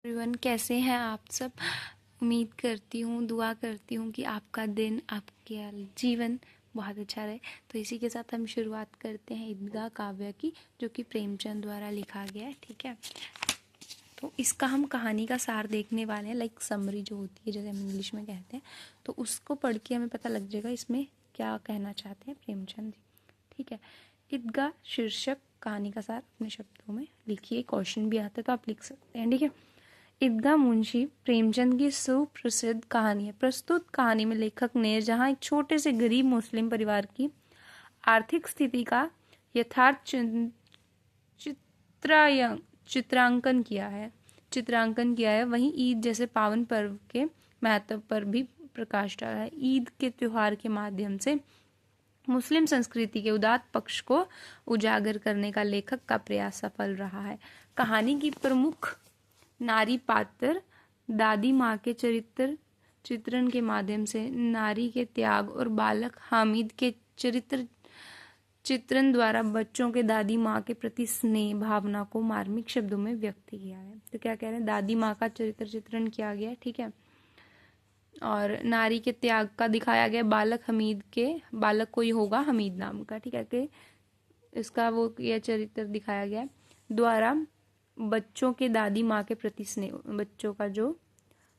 Everyone, कैसे हैं आप सब। उम्मीद करती हूँ, दुआ करती हूँ कि आपका दिन, आपका जीवन बहुत अच्छा रहे। तो इसी के साथ हम शुरुआत करते हैं ईदगाह काव्य की, जो कि प्रेमचंद द्वारा लिखा गया है। ठीक है, तो इसका हम कहानी का सार देखने वाले हैं, लाइक समरी जो होती है, जैसे हम इंग्लिश में कहते हैं। तो उसको पढ़ के हमें पता लग जाएगा इसमें क्या कहना चाहते हैं प्रेमचंद जी। ठीक है, ईदगाह शीर्षक कहानी का सार अपने शब्दों में लिखिए। क्वेश्चन भी आता है तो आप लिख सकते हैं। ठीक है, ईदगाह मुंशी प्रेमचंद की सुप्रसिद्ध कहानी है। प्रस्तुत कहानी में लेखक ने जहां एक छोटे से गरीब मुस्लिम परिवार की आर्थिक स्थिति का यथार्थ चित्रायं चित्रांकन किया है वहीं ईद जैसे पावन पर्व के महत्व पर भी प्रकाश डाला है। ईद के त्योहार के माध्यम से मुस्लिम संस्कृति के उदात्त पक्ष को उजागर करने का लेखक का प्रयास सफल रहा है। कहानी की प्रमुख नारी पात्र दादी माँ के चित्रण के माध्यम से नारी के त्याग और बालक हामिद के चित्रण द्वारा बच्चों के दादी माँ के प्रति स्नेह भावना को मार्मिक शब्दों में व्यक्त किया है। तो क्या कह रहे हैं, दादी माँ का चित्रण किया गया है। ठीक है, और नारी के त्याग का दिखाया गया। बालक कोई होगा हमीद नाम का। ठीक है, कि इसका वो यह चरित्र दिखाया गया द्वारा बच्चों के दादी माँ के प्रति स्नेह, बच्चों का जो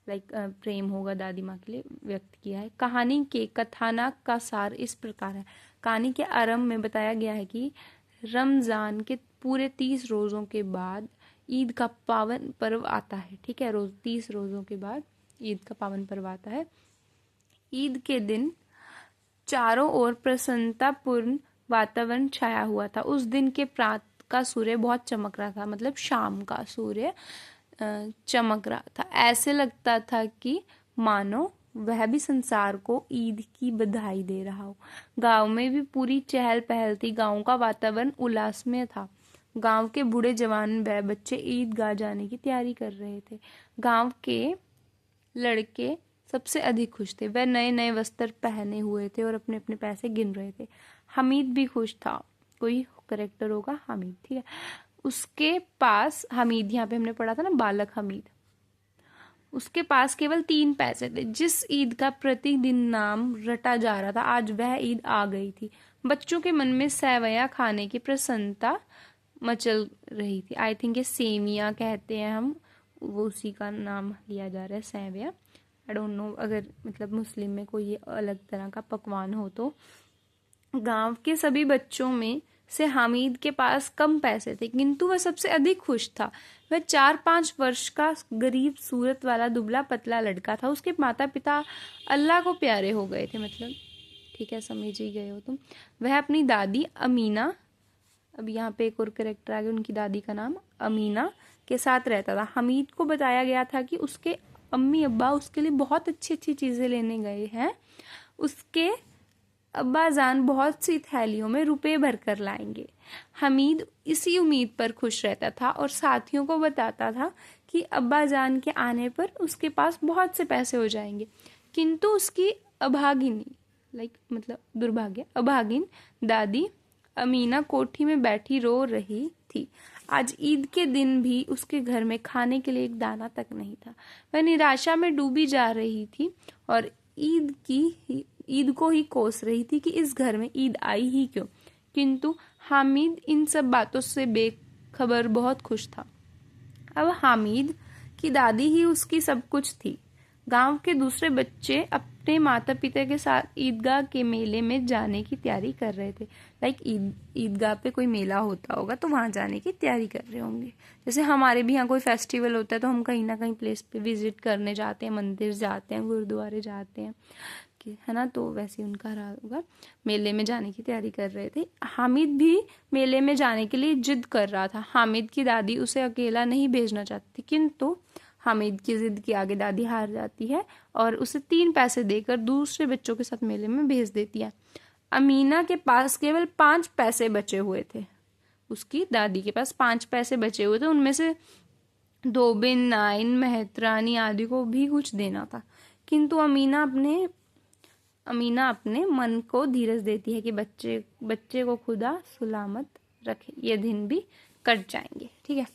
प्रेम होगा दादी माँ के लिए व्यक्त किया है। कहानी के कथानक का सार इस प्रकार है। कहानी के आरंभ में बताया गया है कि रमजान के पूरे 30 रोजों के बाद ईद का पावन पर्व आता है। ठीक है, 30 रोजों के बाद ईद का पावन पर्व आता है। ईद के दिन चारों ओर प्रसन्नतापूर्ण वातावरण छाया हुआ था। उस दिन के प्रातः का सूर्य बहुत चमक रहा था, मतलब शाम का सूर्य चमक रहा था। ऐसे लगता था कि मानो वह भी संसार को ईद की बधाई दे रहा हो। गांव में भी पूरी चहल पहल थी। गांव का वातावरण उल्लासमय था। गांव के बूढ़े जवान व बच्चे ईदगाह जाने की तैयारी कर रहे थे। गांव के लड़के सबसे अधिक खुश थे। वह नए नए वस्त्र पहने हुए थे और अपने अपने पैसे गिन रहे थे। हामिद भी खुश था। कोई करेक्टर होगा हामिद। ठीक है, उसके पास हामिद, यहाँ पे हमने पढ़ा था ना बालक हामिद, उसके पास केवल 3 पैसे थे। जिस ईद का प्रतिदिन नाम रटा जा रहा था, आज वह ईद आ गई थी। बच्चों के मन में सेवैयां खाने की प्रसन्नता मचल रही थी। आई थिंक ये सेमिया कहते हैं हम, वो उसी का नाम लिया जा रहा है, सेवैया। आई डोंट नो, अगर मतलब मुस्लिम में कोई अलग तरह का पकवान हो तो। गांव के सभी बच्चों में से हामिद के पास कम पैसे थे, किंतु वह सबसे अधिक खुश था। वह 4-5 वर्ष का गरीब सूरत वाला दुबला पतला लड़का था। उसके माता पिता अल्लाह को प्यारे हो गए थे, मतलब ठीक है, समझ ही गए हो तुम। वह अपनी दादी अमीना, अब यहाँ पे एक और करेक्टर आ गया, उनकी दादी का नाम अमीना के साथ रहता था। हामिद को बताया गया था कि उसके अम्मी अब्बा उसके लिए बहुत अच्छी अच्छी चीजें लेने गए हैं। उसके अब्बाजान बहुत सी थैलियों में रुपए भर कर लाएंगे। हामिद इसी उम्मीद पर खुश रहता था और साथियों को बताता था कि अब्बाजान के आने पर उसके पास बहुत से पैसे हो जाएंगे। किंतु उसकी अभागिन दादी अमीना कोठी में बैठी रो रही थी। आज ईद के दिन भी उसके घर में खाने के लिए एक दाना तक नहीं था। वह निराशा में डूबी जा रही थी और ईद को ही कोस रही थी कि इस घर में ईद आई ही क्यों। किंतु हामिद इन सब बातों से बेखबर बहुत खुश था। अब हामिद की दादी ही उसकी सब कुछ थी। गांव के दूसरे बच्चे अपने माता पिता के साथ ईदगाह के मेले में जाने की तैयारी कर रहे थे। ईदगाह पे कोई मेला होता होगा तो वहां जाने की तैयारी कर रहे होंगे। जैसे हमारे भी यहाँ कोई फेस्टिवल होता है तो हम कहीं ना कहीं प्लेस पे विजिट करने जाते हैं, मंदिर जाते हैं, गुरुद्वारे जाते हैं, है ना। तो वैसे उनका रहा होगा, मेले में जाने की तैयारी कर रहे थे। हामिद भी मेले में जाने के लिए जिद कर रहा था। हामिद की दादी उसे अकेला नहीं भेजना चाहती, किंतु हामिद की जिद के आगे दादी हार जाती है और उसे 3 पैसे देकर दूसरे बच्चों के साथ मेले में भेज देती है। अमीना के पास केवल 5 पैसे बचे हुए थे। उसकी दादी के पास 5 पैसे बचे हुए थे, उनमें से धोबिन, नाइन, मेहतरानी आदि को भी कुछ देना था। किंतु अमीना अपने मन को धीरज देती है कि बच्चे को खुदा सलामत रखे, ये दिन भी कट जाएंगे। ठीक है,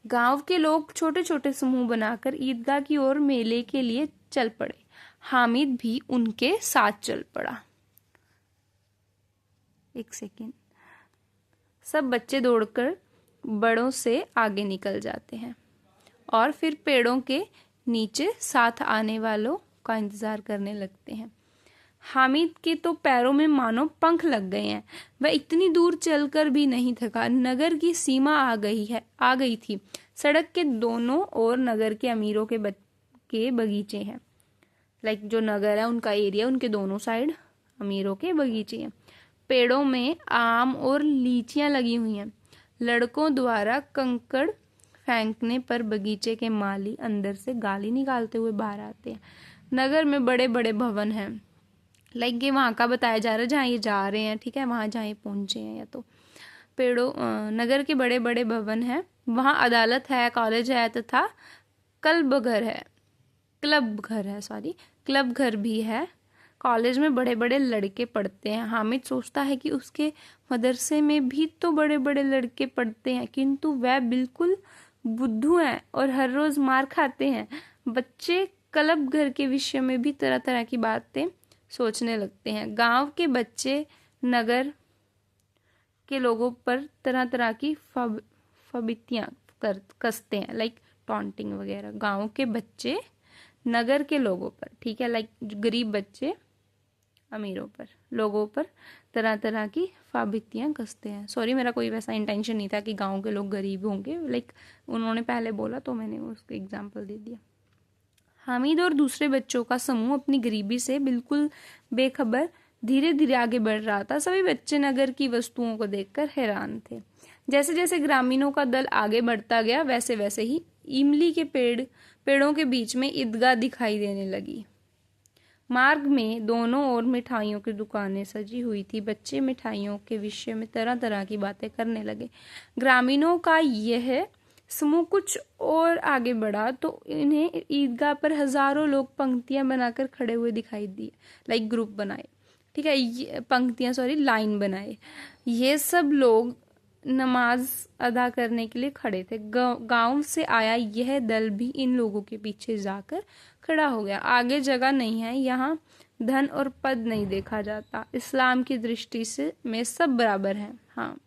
गांव के लोग छोटे छोटे समूह बनाकर ईदगाह की ओर मेले के लिए चल पड़े। हामिद भी उनके साथ चल पड़ा। एक सेकेंड। सब बच्चे दौड़कर बड़ों से आगे निकल जाते हैं और फिर पेड़ों के नीचे साथ आने वालों का इंतजार करने लगते हैं। हामिद के तो पैरों में मानो पंख लग गए हैं। वह इतनी दूर चलकर भी नहीं थका। नगर की सीमा आ गई थी। सड़क के दोनों ओर नगर के अमीरों के बगीचे हैं। लाइक जो नगर है उनका एरिया, उनके दोनों साइड अमीरों के बगीचे हैं। पेड़ों में आम और लीचियां लगी हुई हैं। लड़कों द्वारा कंकड़ फेंकने पर बगीचे के माली अंदर से गाली निकालते हुए बाहर आते हैं। नगर में बड़े बड़े भवन हैं। लाइक ये वहाँ का बताया जा रहा है जहाँ ये जा रहे हैं, ठीक है, वहाँ जहाँ ये पहुँचे हैं। या तो नगर के बड़े बड़े भवन हैं। वहाँ अदालत है, कॉलेज है तथा क्लब घर भी है। कॉलेज में बड़े बड़े लड़के पढ़ते हैं। हामिद सोचता है कि उसके मदरसे में भी तो बड़े बड़े लड़के पढ़ते हैं, किंतु वह बिल्कुल बुद्धू हैं और हर रोज मार खाते हैं। बच्चे क्लब घर के विषय में भी तरह तरह की बातें सोचने लगते हैं। गांव के बच्चे नगर के लोगों पर तरह तरह की फबितियां कसते हैं, लाइक टॉन्टिंग वगैरह। गांव के बच्चे नगर के लोगों पर, ठीक है, लाइक गरीब बच्चे अमीरों पर, लोगों पर तरह तरह की फबितियां कसते हैं। सॉरी, मेरा कोई वैसा इंटेंशन नहीं था कि गांव के लोग गरीब होंगे, लाइक उन्होंने पहले बोला तो मैंने उसको एग्जाम्पल दे दिया। हामिद और दूसरे बच्चों का समूह अपनी गरीबी से बिल्कुल बेखबर धीरे धीरे आगे बढ़ रहा था। सभी बच्चे नगर की वस्तुओं को देखकर हैरान थे। जैसे जैसे ग्रामीणों का दल आगे बढ़ता गया, वैसे वैसे ही इमली के पेड़ों के बीच में ईदगाह दिखाई देने लगी। मार्ग में दोनों ओर मिठाइयों की दुकानें सजी हुई थी। बच्चे मिठाइयों के विषय में तरह तरह की बातें करने लगे। ग्रामीणों का यह समूह कुछ और आगे बढ़ा तो इन्हें ईदगाह पर हजारों लोग पंक्तियां बनाकर खड़े हुए दिखाई दिए, लाइक ग्रुप बनाए, ठीक है, लाइन बनाए। ये सब लोग नमाज अदा करने के लिए खड़े थे। गांव से आया यह दल भी इन लोगों के पीछे जाकर खड़ा हो गया। आगे जगह नहीं है, यहाँ धन और पद नहीं देखा जाता। इस्लाम की दृष्टि से में सब बराबर हैं। हाँ,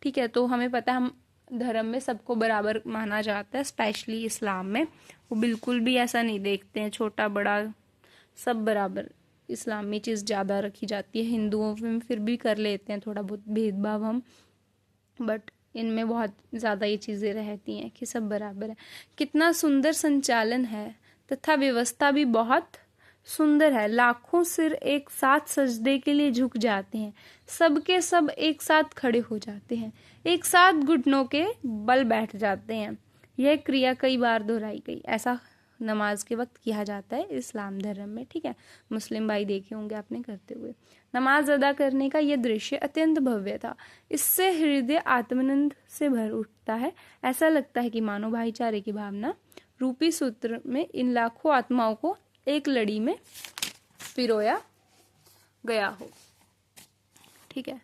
ठीक है, तो हमें पता है हम धर्म में सबको बराबर माना जाता है, स्पेशली इस्लाम में वो बिल्कुल भी ऐसा नहीं देखते हैं छोटा बड़ा, सब बराबर। इस्लाम में चीज़ ज़्यादा रखी जाती है। हिंदुओं में फिर भी कर लेते हैं थोड़ा बहुत भेदभाव हम, बट इनमें बहुत ज़्यादा ये चीज़ें रहती हैं कि सब बराबर है। कितना सुंदर संचालन है तथा व्यवस्था भी बहुत सुंदर है। लाखों सिर एक साथ सजदे के लिए झुक जाते हैं। सबके सब एक साथ खड़े हो जाते हैं, एक साथ घुटनों के बल बैठ जाते हैं। यह क्रिया कई बार दोहराई गई। ऐसा नमाज के वक्त किया जाता है इस्लाम धर्म में, ठीक है। मुस्लिम भाई देखे होंगे आपने करते हुए। नमाज अदा करने का यह दृश्य अत्यंत भव्य था। इससे हृदय आत्मानंद से भर उठता है। ऐसा लगता है कि मानव भाईचारे की भावना रूपी सूत्र में इन लाखों आत्माओं को एक लड़ी में पिरोया गया हो, ठीक है।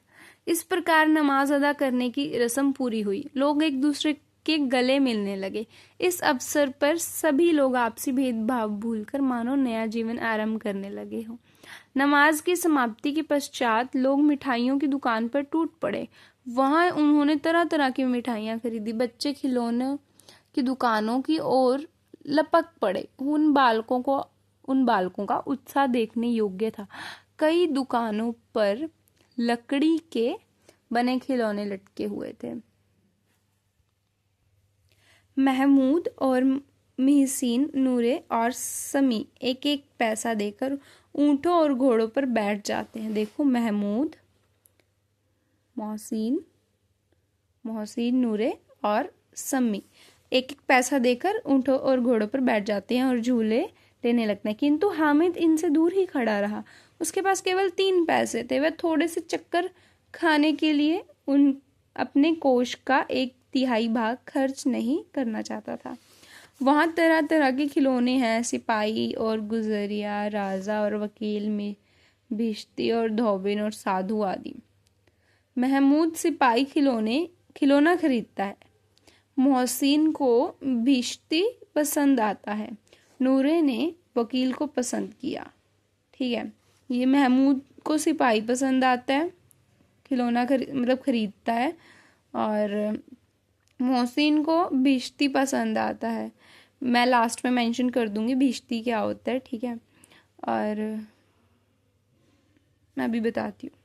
इस प्रकार नमाज अदा करने की रस्म पूरी हुई। लोग एक दूसरे के गले मिलने लगे। इस अवसर पर सभी लोग आपसी भेदभाव भूलकर मानो नया जीवन आरंभ करने लगे हो। नमाज की समाप्ति के पश्चात लोग मिठाइयों की दुकान पर टूट पड़े। वहां उन्होंने तरह तरह की मिठाइयां खरीदी। बच्चे खिलौनों की दुकानों की ओर लपक पड़े। उन बालकों का उत्साह देखने योग्य था। कई दुकानों पर लकड़ी के बने खिलौने लटके हुए थे। महमूद और महसीन, नूरे और समी एक एक पैसा देकर ऊंटों और घोड़ों पर बैठ जाते हैं। देखो, महमूद, मोहसिन, नूरे और समी एक एक पैसा देकर ऊंटों और घोड़ों पर बैठ जाते हैं और झूले लेने लगते हैं। किंतु हामिद इनसे दूर ही खड़ा रहा। उसके पास केवल 3 पैसे थे। वह थोड़े से चक्कर खाने के लिए अपने कोष का 1/3 भाग खर्च नहीं करना चाहता था। वहाँ तरह तरह के खिलौने हैं, सिपाही और गुजरिया, राजा और वकील में भिश्ती और धोबिन और साधु आदि। महमूद सिपाही खिलौना खरीदता है। मोहसिन को भिश्ती पसंद आता है, नूरे ने वकील को पसंद किया। ठीक है, ये महमूद को सिपाही पसंद आता है, खिलौना खरीदता है, और मोहसिन को भिश्ती पसंद आता है। मैं लास्ट में मेंशन कर दूंगी भिश्ती क्या होता है। ठीक है, और मैं अभी बताती हूँ।